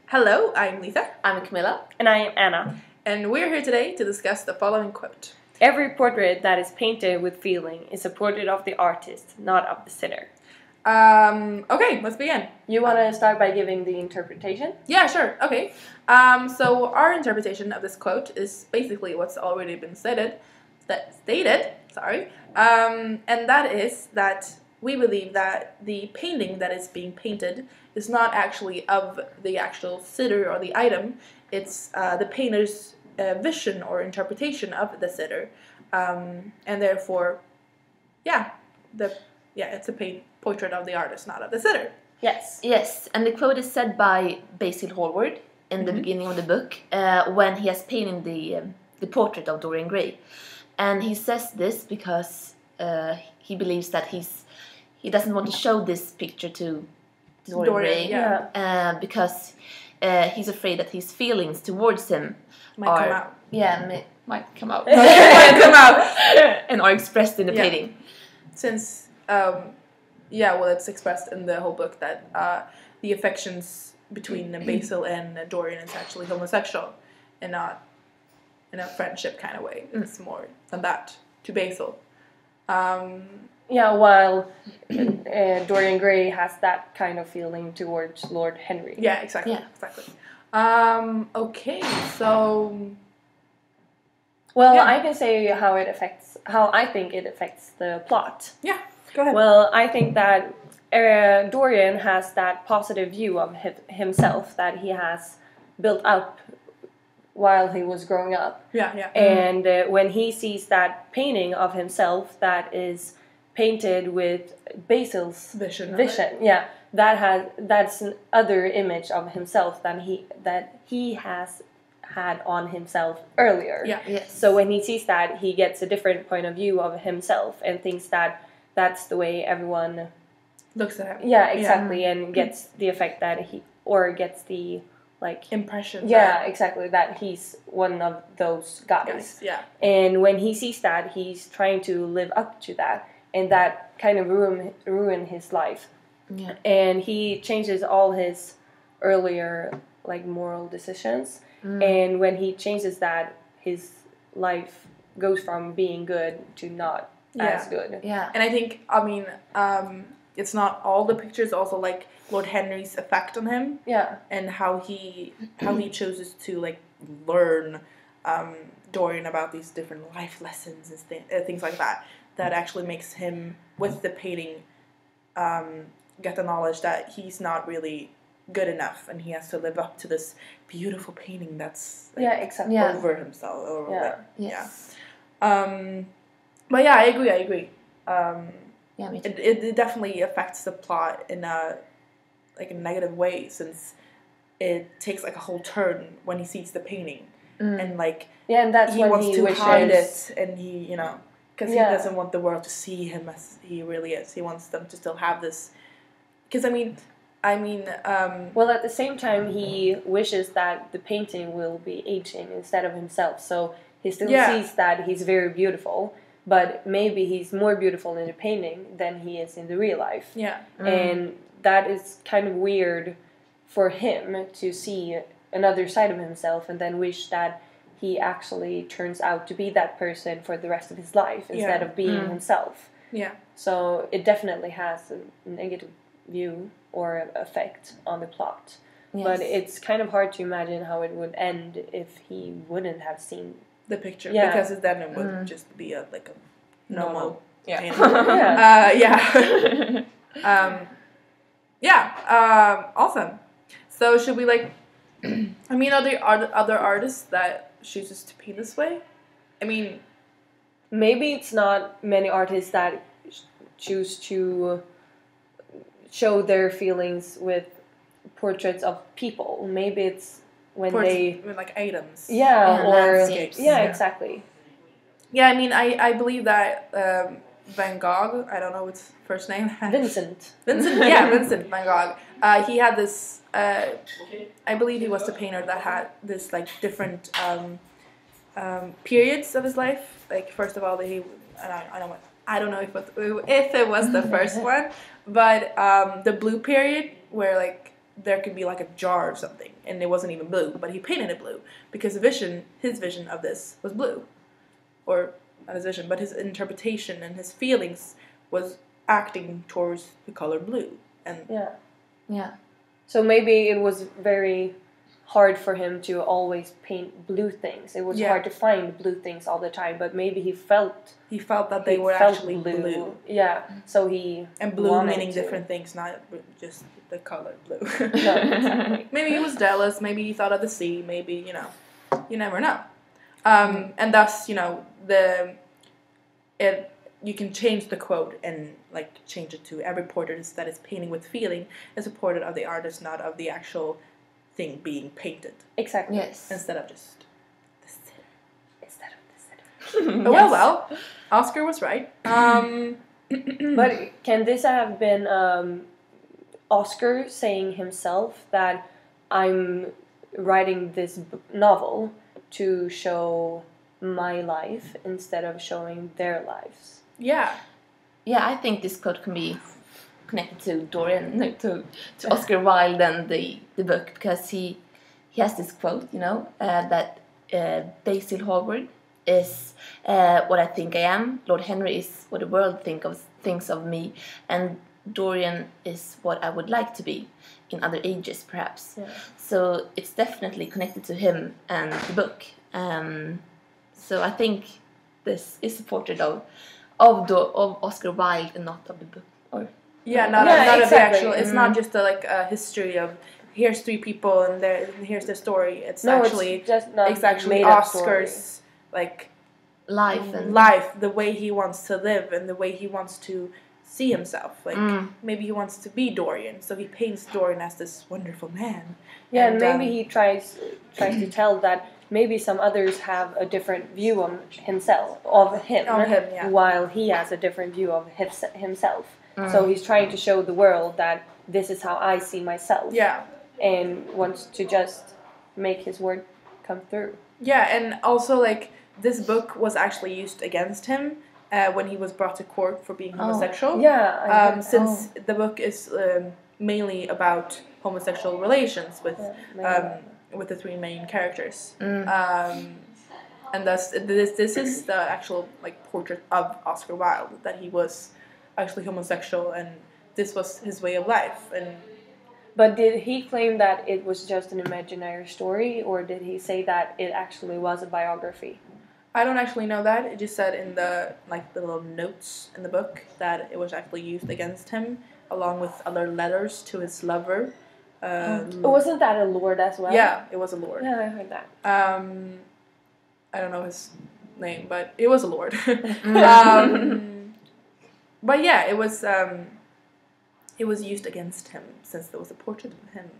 Hello, I'm Lisa. I'm Camilla. And I am Anna. And we're here today to discuss the following quote. Every portrait that is painted with feeling is a portrait of the artist, not of the sitter. Okay, let's begin. You want to start by giving the interpretation? Yeah, sure. Okay. So our interpretation of this quote is basically what's already been stated. And that is that we believe that the painting that is being painted is not actually of the actual sitter or the item. It's the painter's vision or interpretation of the sitter, and therefore, it's a portrait of the artist, not of the sitter. Yes. Yes, and the quote is said by Basil Hallward in the beginning of the book when he has painted the portrait of Dorian Gray, and he says this because he believes that he doesn't want to show this picture to Dorian Gray because he's afraid that his feelings towards him might come out. Yeah, might come out. Might come out. And are expressed in the painting. Since, it's expressed in the whole book that the affections between Basil and Dorian is actually homosexual and not in a friendship kind of way. It's more than that to Basil. While Dorian Gray has that kind of feeling towards Lord Henry. Yeah, exactly. Yeah. Exactly. Okay, so... Well, I can say how I think it affects the plot. Yeah, go ahead. Well, I think that Dorian has that positive view of himself that he has built up while he was growing up. Yeah. And when he sees that painting of himself that is painted with Basil's vision, that's another image of himself that he has had on himself earlier. Yeah. Yes. So when he sees that, he gets a different point of view of himself and thinks that that's the way everyone looks at him. Yeah, exactly, and gets the effect that gets the impression. Yeah, exactly, that he's one of those guys. Yeah. And when he sees that, he's trying to live up to that, and that kind of ruin his life. Yeah. And he changes all his earlier moral decisions. And when he changes that, his life goes from being good to not as good. Yeah. And I think, it's not all the pictures, also Lord Henry's effect on him. Yeah. And how he chooses to learn Dorian about these different life lessons and things like that. That actually makes him, with the painting, get the knowledge that he's not really good enough, and he has to live up to this beautiful painting that's over himself. But yeah, I agree. Me too. It definitely affects the plot in a negative way, since it takes a whole turn when he sees the painting, and and that's he when wants he to wishes. hide it, and he because he doesn't want the world to see him as he really is. He wants them to still have this. Because well, at the same time, he wishes that the painting will be aging instead of himself. So he still sees that he's very beautiful, but maybe he's more beautiful in the painting than he is in the real life. Yeah. And that is kind of weird for him to see another side of himself and then wish that he actually turns out to be that person for the rest of his life instead of being himself. Yeah. So it definitely has a negative view or effect on the plot. Yes. But it's kind of hard to imagine how it would end if he wouldn't have seen the picture, Yeah. because then it would just be a normal painting. Awesome. So should we are there other artists that chooses to paint this way? Maybe it's not many artists that choose to show their feelings with portraits of people. Maybe it's when items. Or landscapes. Exactly. Yeah, I believe that Van Gogh, I don't know his first name. Vincent. Vincent Van Gogh. He had this, I believe he was the painter that had this different periods of his life. First of all, I don't know if it was the first one, but the blue period where there could be like a jar or something, and it wasn't even blue, but he painted it blue because his vision of this was blue, or not his vision, but his interpretation and his feelings was acting towards the color blue, and yeah. So maybe it was very hard for him to always paint blue things. It was hard to find blue things all the time, but maybe he felt that they were actually blue. Yeah, so he and blue meaning different things, not just the color blue. No, exactly. Maybe he was jealous. Maybe he thought of the sea. Maybe you never know. And thus you can change the quote and like change it to every portrait that is painting with feeling is a portrait of the artist, not of the actual thing being painted. Exactly. Yes. Instead of just the city. Instead of the city. Well, Oscar was right. But can this have been Oscar saying himself that I'm writing this novel to show my life instead of showing their lives? Yeah. Yeah, I think this quote can be connected to Oscar Wilde and the book, because he has this quote, that Basil Hallward is what I think I am, Lord Henry is what the world thinks of me, and Dorian is what I would like to be in other ages, perhaps. Yeah. So it's definitely connected to him and the book. So I think this is a portrait of Oscar Wilde and not of the book. Not exactly. of the actual. It's not just a history of here's 3 people and here's their story. It's actually Oscar's life, the way he wants to live and the way he wants to see himself. Maybe he wants to be Dorian, so he paints Dorian as this wonderful man. Yeah, and maybe he tries to tell that maybe some others have a different view of him, while he has a different view of himself. So he's trying to show the world that this is how I see myself. Yeah. And wants to just make his word come through. Yeah, and also this book was actually used against him when he was brought to court for being homosexual. Yeah. Since the book is mainly about homosexual relations with the 3 main characters. And thus this is the actual portrait of Oscar Wilde, that he was actually homosexual and this was his way of life. But did he claim that it was just an imaginary story, or did he say that it actually was a biography? I don't actually know that. It just said in the little notes in the book that it was actually used against him, along with other letters to his lover. Wasn't that a lord as well? Yeah, it was a lord. Yeah, I heard that. I don't know his name, but it was a lord. But yeah, it was used against him since there was a portrait of him,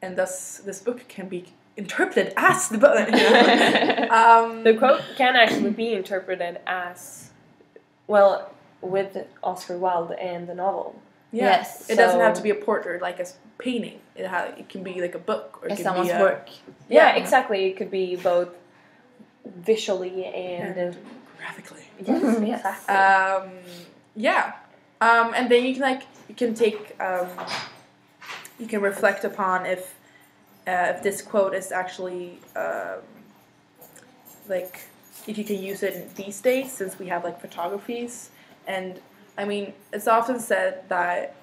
and thus this book can be interpreted as the book. The quote can actually be interpreted as with Oscar Wilde and the novel. Yeah. Yes, it doesn't have to be a portrait like a painting. It can be like a book or it can someone's be work. Yeah, exactly. It could be both visually and graphically. Yes, exactly. And then you can reflect upon if this quote is actually if you can use it these days, since we have photographies. And I mean, it's often said that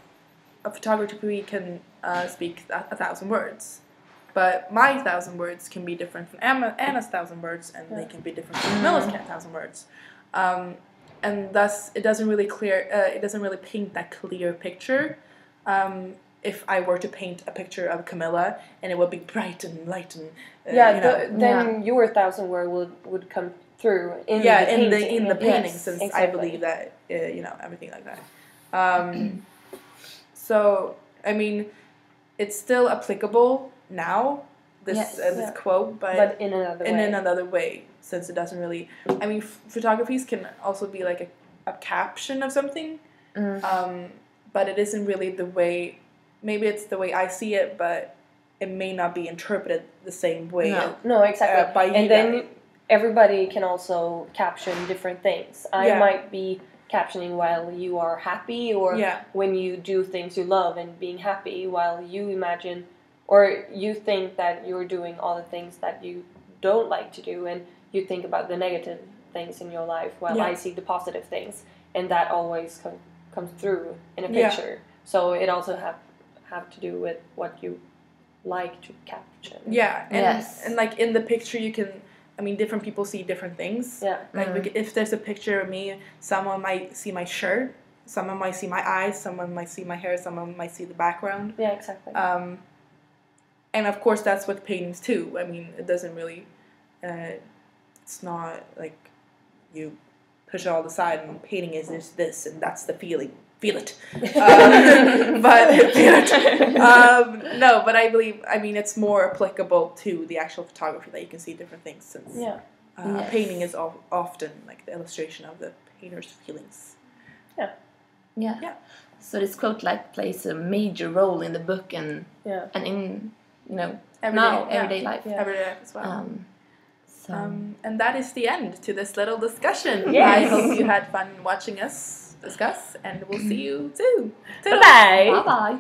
a photography can speak 1,000 words, but my 1,000 words can be different from Anna's 1,000 words, and they can be different from Camilla's 1,000 words. And thus, it doesn't really paint that clear picture. If I were to paint a picture of Camilla, and it would be bright and light and then your 1,000 word would come through in the painting, since exactly. I believe that everything like that. So I mean, it's still applicable now. This quote, but in another way. Since it doesn't really, I mean, photographies can also be like a caption of something, but it isn't really the way. Maybe it's the way I see it, but it may not be interpreted the same way. No, exactly. By you and then everybody can also caption different things. I might be captioning while you are happy, or when you do things you love and being happy, while you imagine or you think that you're doing all the things that you don't like to do, and you think about the negative things in your life, while I see the positive things, and that always comes through in a picture. So it also have to do with what you like to capture. Yeah, and like in the picture you can, I mean, different people see different things. Yeah. Like if there's a picture of me, someone might see my shirt, someone might see my eyes, someone might see my hair, someone might see the background. Yeah, exactly. And of course that's with paintings too. I mean, it doesn't really, it's not like you push it all aside and painting is this and that's the feeling. Feel it. No, but I believe, I mean, it's more applicable to the actual photography that you can see different things, since a painting is often like the illustration of the painter's feelings. Yeah. So this quote like plays a major role in the book and in everyday life. Yeah. Everyday life as well. And that is the end to this little discussion. Yes. I hope you had fun watching us discuss, and we'll see you soon. Bye-bye. Bye-bye.